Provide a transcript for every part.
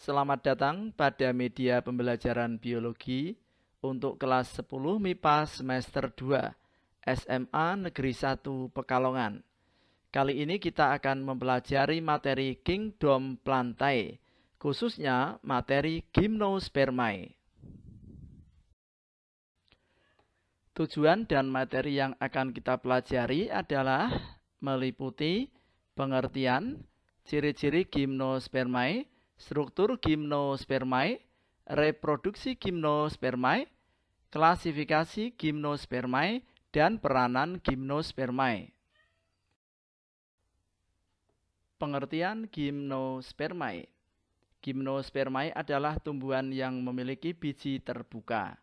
Selamat datang pada media pembelajaran biologi untuk kelas 10 MIPA semester 2 SMA Negeri 1 Pekalongan. Kali ini kita akan mempelajari materi Kingdom Plantae, khususnya materi Gymnospermae. Tujuan dan materi yang akan kita pelajari adalah meliputi pengertian, ciri-ciri Gymnospermae, struktur Gymnospermae, reproduksi Gymnospermae, klasifikasi Gymnospermae, dan peranan Gymnospermae. Pengertian Gymnospermae. Gymnospermae adalah tumbuhan yang memiliki biji terbuka.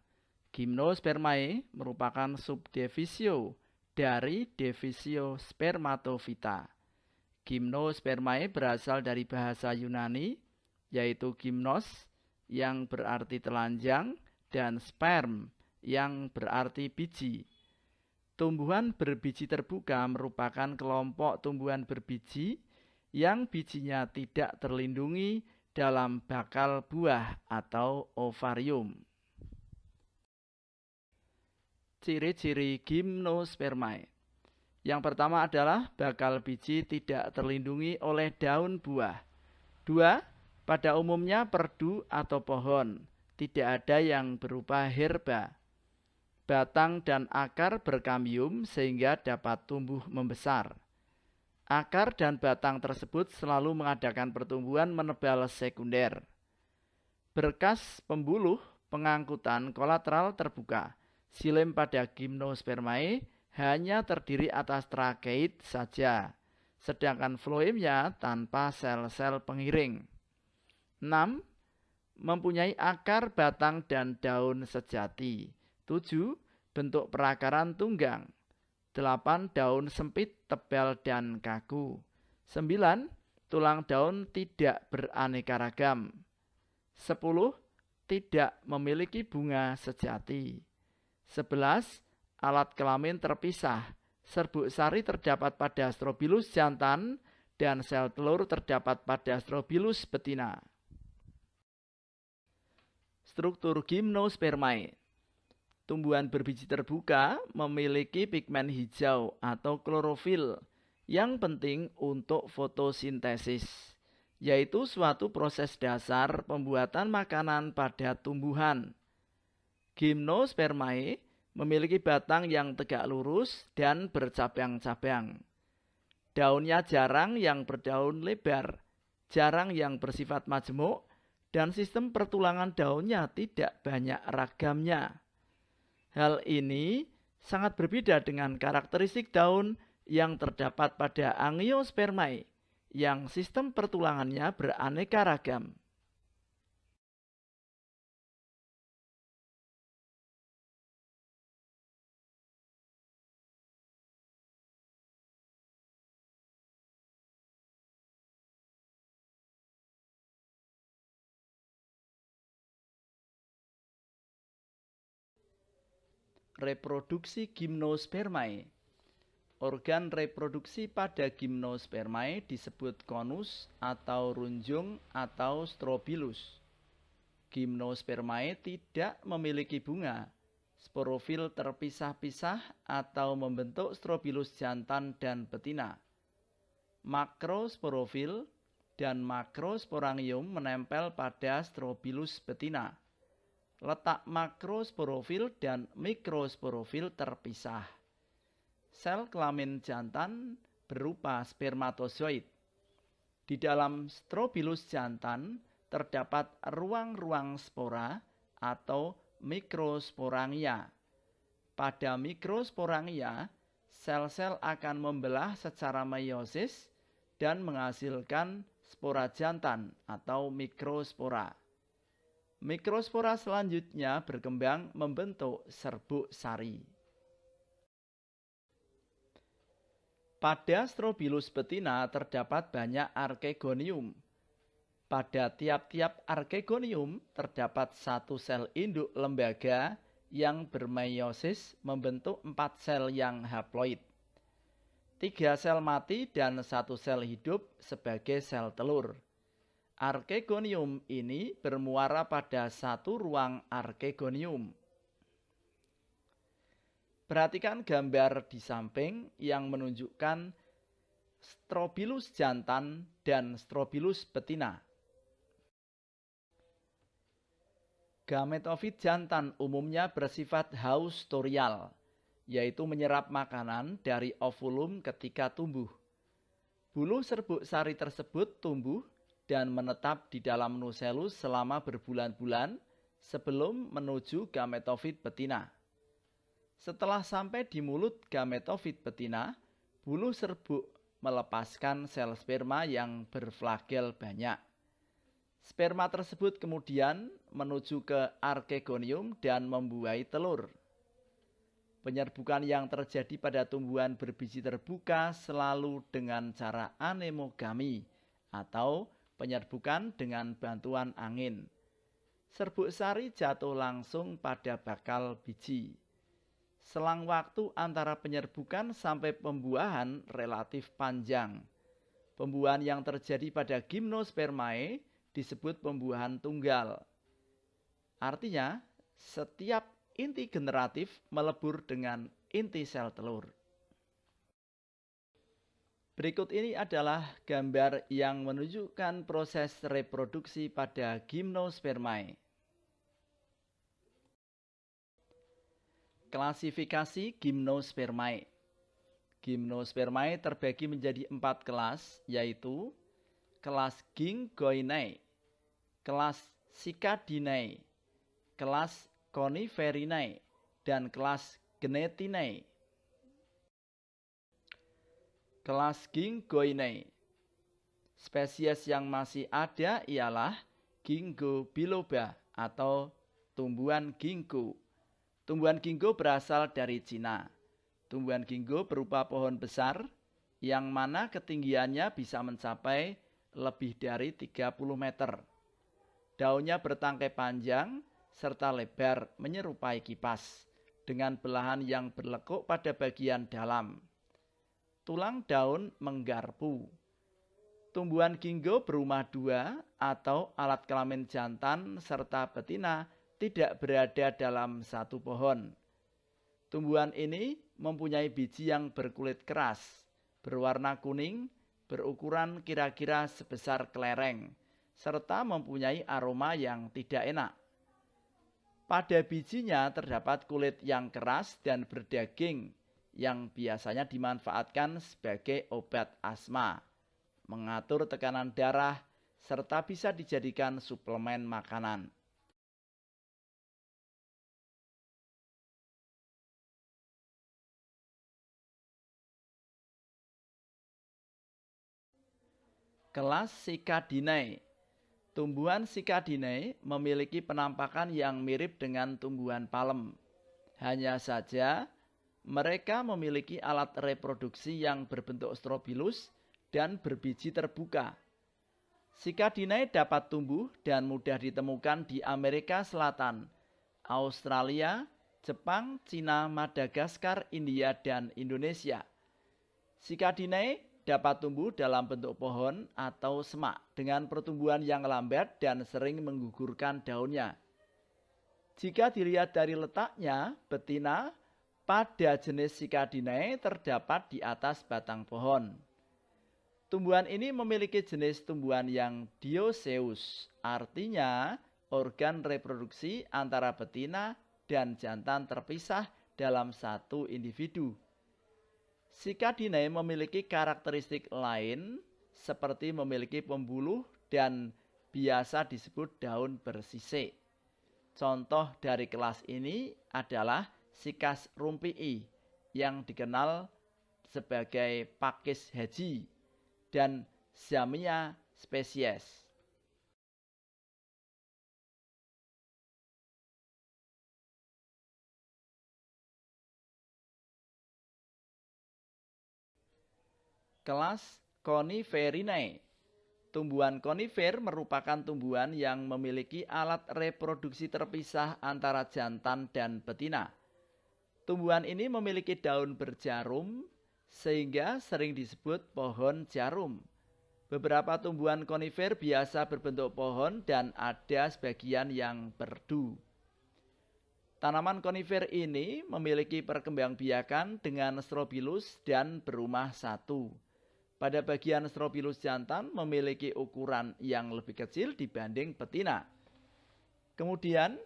Gymnospermae merupakan subdivisio dari divisio Spermatophyta. Gymnospermae berasal dari bahasa Yunani, yaitu gymnos yang berarti telanjang dan sperm yang berarti biji. Tumbuhan berbiji terbuka merupakan kelompok tumbuhan berbiji yang bijinya tidak terlindungi dalam bakal buah atau ovarium. Ciri-ciri Gymnospermae. Yang pertama adalah bakal biji tidak terlindungi oleh daun buah. 2. Pada umumnya perdu atau pohon, tidak ada yang berupa herba. Batang dan akar berkambium sehingga dapat tumbuh membesar. Akar dan batang tersebut selalu mengadakan pertumbuhan menebal sekunder. Berkas pembuluh pengangkutan kolateral terbuka. Xilem pada Gymnospermae hanya terdiri atas trakeid saja, sedangkan floemnya tanpa sel-sel pengiring. 6. Mempunyai akar, batang, dan daun sejati. 7. Bentuk perakaran tunggang. 8. Daun sempit, tebal, dan kaku. 9. Tulang daun tidak beraneka ragam. 10. Tidak memiliki bunga sejati. 11. Alat kelamin terpisah. Serbuk sari terdapat pada Strobilus jantan dan sel telur terdapat pada Strobilus betina. Struktur Gymnospermae. Tumbuhan berbiji terbuka memiliki pigmen hijau atau klorofil yang penting untuk fotosintesis, yaitu suatu proses dasar pembuatan makanan pada tumbuhan. Gymnospermae memiliki batang yang tegak lurus dan bercabang-cabang. Daunnya jarang yang berdaun lebar, jarang yang bersifat majemuk, dan sistem pertulangan daunnya tidak banyak ragamnya. Hal ini sangat berbeda dengan karakteristik daun yang terdapat pada Angiospermae, yang sistem pertulangannya beraneka ragam. Reproduksi Gymnospermae. Organ reproduksi pada Gymnospermae disebut konus atau runjung atau strobilus. Gymnospermae tidak memiliki bunga. Sporofil terpisah-pisah atau membentuk strobilus jantan dan betina. Makrosporofil dan makrosporangium menempel pada strobilus betina. Letak makrosporofil dan mikrosporofil terpisah. Sel kelamin jantan berupa spermatozoid. Di dalam strobilus jantan terdapat ruang-ruang spora atau mikrosporangia. Pada mikrosporangia, sel-sel akan membelah secara meiosis dan menghasilkan spora jantan atau mikrospora. Mikrospora selanjutnya berkembang membentuk serbuk sari. Pada strobilus betina terdapat banyak archegonium. Pada tiap-tiap archegonium terdapat satu sel induk lembaga yang bermeiosis membentuk 4 sel yang haploid. 3 sel mati dan 1 sel hidup sebagai sel telur. Archegonium ini bermuara pada satu ruang archegonium. Perhatikan gambar di samping yang menunjukkan Strobilus jantan dan Strobilus betina. Gametofit jantan umumnya bersifat haustorial, yaitu menyerap makanan dari ovulum ketika tumbuh. Bulu serbuk sari tersebut tumbuh dan menetap di dalam nucellus selama berbulan-bulan sebelum menuju gametofit betina. Setelah sampai di mulut gametofit betina, bulu serbuk melepaskan sel sperma yang berflagel banyak. Sperma tersebut kemudian menuju ke archegonium dan membuahi telur. Penyerbukan yang terjadi pada tumbuhan berbiji terbuka selalu dengan cara anemogami atau penyerbukan dengan bantuan angin. Serbuk sari jatuh langsung pada bakal biji. Selang waktu antara penyerbukan sampai pembuahan relatif panjang. Pembuahan yang terjadi pada gimnospermae disebut pembuahan tunggal. Artinya, setiap inti generatif melebur dengan inti sel telur. Berikut ini adalah gambar yang menunjukkan proses reproduksi pada gimnospermae. Klasifikasi gimnospermae. Gimnospermae terbagi menjadi 4 kelas, yaitu kelas Gingoinae, kelas Cicadinae, kelas Coniferinae, dan kelas Gnetinae. Kelas Gingoinae. Spesies yang masih ada ialah Ginkgo biloba atau tumbuhan ginkgo. Tumbuhan ginkgo berasal dari Cina. Tumbuhan ginkgo berupa pohon besar yang mana ketinggiannya bisa mencapai lebih dari 30 meter. Daunnya bertangkai panjang serta lebar menyerupai kipas dengan belahan yang berlekuk pada bagian dalam. Tulang daun menggarpu. Tumbuhan ginkgo berumah dua atau alat kelamin jantan serta betina tidak berada dalam satu pohon. Tumbuhan ini mempunyai biji yang berkulit keras, berwarna kuning, berukuran kira-kira sebesar kelereng, serta mempunyai aroma yang tidak enak. Pada bijinya terdapat kulit yang keras dan berdaging yang biasanya dimanfaatkan sebagai obat asma, mengatur tekanan darah, serta bisa dijadikan suplemen makanan. Kelas Cicadinae. Tumbuhan Cicadinae memiliki penampakan yang mirip dengan tumbuhan palem. Hanya saja mereka memiliki alat reproduksi yang berbentuk strobilus dan berbiji terbuka. Cicadinae dapat tumbuh dan mudah ditemukan di Amerika Selatan, Australia, Jepang, Cina, Madagaskar, India, dan Indonesia. Cicadinae dapat tumbuh dalam bentuk pohon atau semak dengan pertumbuhan yang lambat dan sering menggugurkan daunnya. Jika dilihat dari letaknya, betina pada jenis Cicadinae terdapat di atas batang pohon. Tumbuhan ini memiliki jenis tumbuhan yang dioecious, artinya organ reproduksi antara betina dan jantan terpisah dalam satu individu. Cicadinae memiliki karakteristik lain seperti memiliki pembuluh dan biasa disebut daun bersisik. Contoh dari kelas ini adalah Cycas rumpii yang dikenal sebagai Pakis haji dan Zamia spesies. Kelas Coniferinae. Tumbuhan konifer merupakan tumbuhan yang memiliki alat reproduksi terpisah antara jantan dan betina. Tumbuhan ini memiliki daun berjarum sehingga sering disebut pohon jarum. Beberapa tumbuhan konifer biasa berbentuk pohon dan ada sebagian yang berdu. Tanaman konifer ini memiliki perkembangbiakan dengan strobilus dan berumah satu. Pada bagian strobilus jantan memiliki ukuran yang lebih kecil dibanding betina. Kemudian,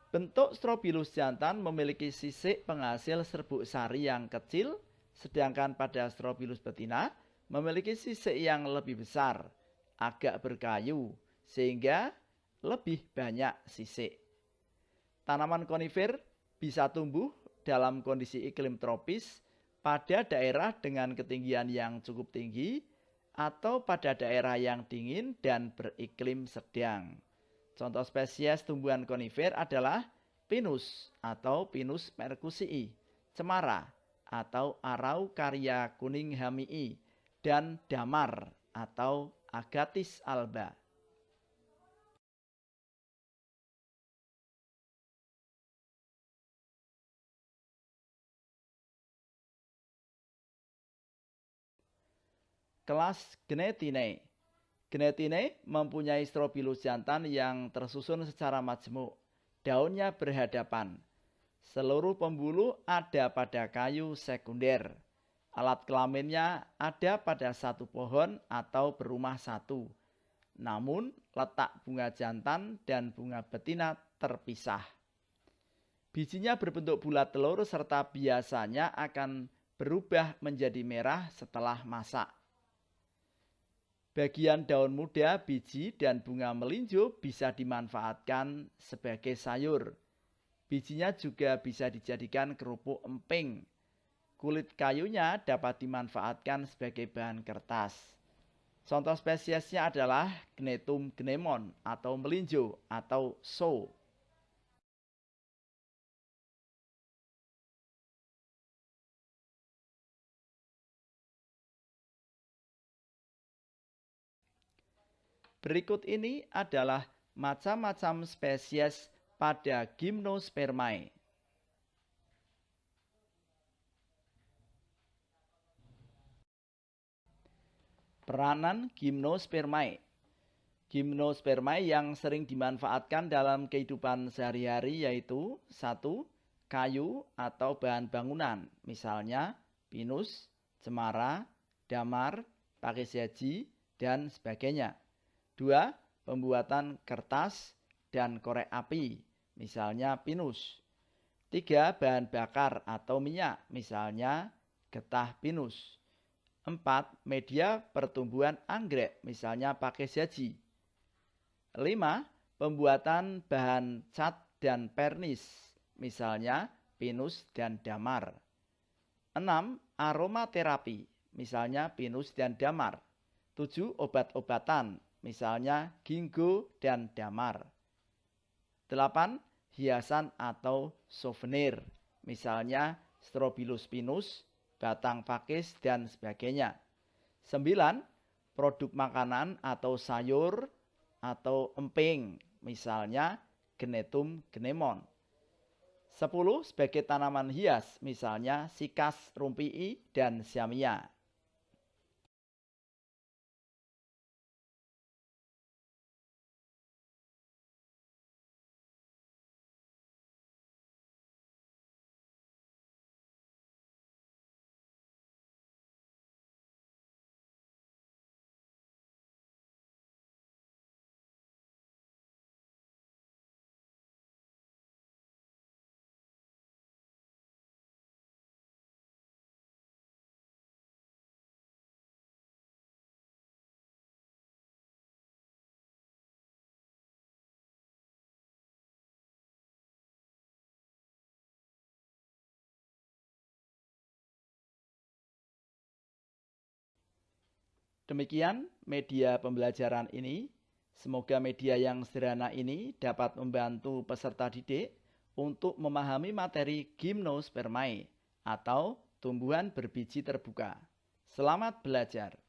bentuk strobilus jantan memiliki sisik penghasil serbuk sari yang kecil, sedangkan pada strobilus betina memiliki sisik yang lebih besar, agak berkayu, sehingga lebih banyak sisik. Tanaman konifer bisa tumbuh dalam kondisi iklim tropis pada daerah dengan ketinggian yang cukup tinggi atau pada daerah yang dingin dan beriklim sedang. Contoh spesies tumbuhan konifer adalah Pinus atau Pinus merkusii, cemara atau Araucaria kuninghami, dan damar atau Agathis alba. Kelas Gnetinae. Gnetinae mempunyai strobilus jantan yang tersusun secara majemuk. Daunnya berhadapan. Seluruh pembuluh ada pada kayu sekunder. Alat kelaminnya ada pada satu pohon atau berumah satu. Namun letak bunga jantan dan bunga betina terpisah. Bijinya berbentuk bulat telur serta biasanya akan berubah menjadi merah setelah masak. Bagian daun muda, biji, dan bunga melinjo bisa dimanfaatkan sebagai sayur. Bijinya juga bisa dijadikan kerupuk emping. Kulit kayunya dapat dimanfaatkan sebagai bahan kertas. Contoh spesiesnya adalah Gnetum gnemon atau melinjo atau so. Berikut ini adalah macam-macam spesies pada Gymnospermae. Peranan Gymnospermae. Gymnospermae yang sering dimanfaatkan dalam kehidupan sehari-hari yaitu 1. Kayu atau bahan bangunan, misalnya pinus, cemara, damar, pakis yaji, dan sebagainya. 2. Pembuatan kertas dan korek api, misalnya pinus. 3. Bahan bakar atau minyak, misalnya getah pinus. 4. Media pertumbuhan anggrek, misalnya pakis yaji. 5. Pembuatan bahan cat dan pernis, misalnya pinus dan damar. 6. Aromaterapi, misalnya pinus dan damar. 7. Obat-obatan, misalnya ginkgo dan damar. 8. Hiasan atau souvenir, misalnya strobilus pinus, batang pakis, dan sebagainya. 9. Produk makanan atau sayur atau emping, misalnya Gnetum gnemon. 10. Sebagai tanaman hias, misalnya Sikas rumpii dan Siamia. Demikian media pembelajaran ini. Semoga media yang sederhana ini dapat membantu peserta didik untuk memahami materi Gymnospermae atau tumbuhan berbiji terbuka. Selamat belajar!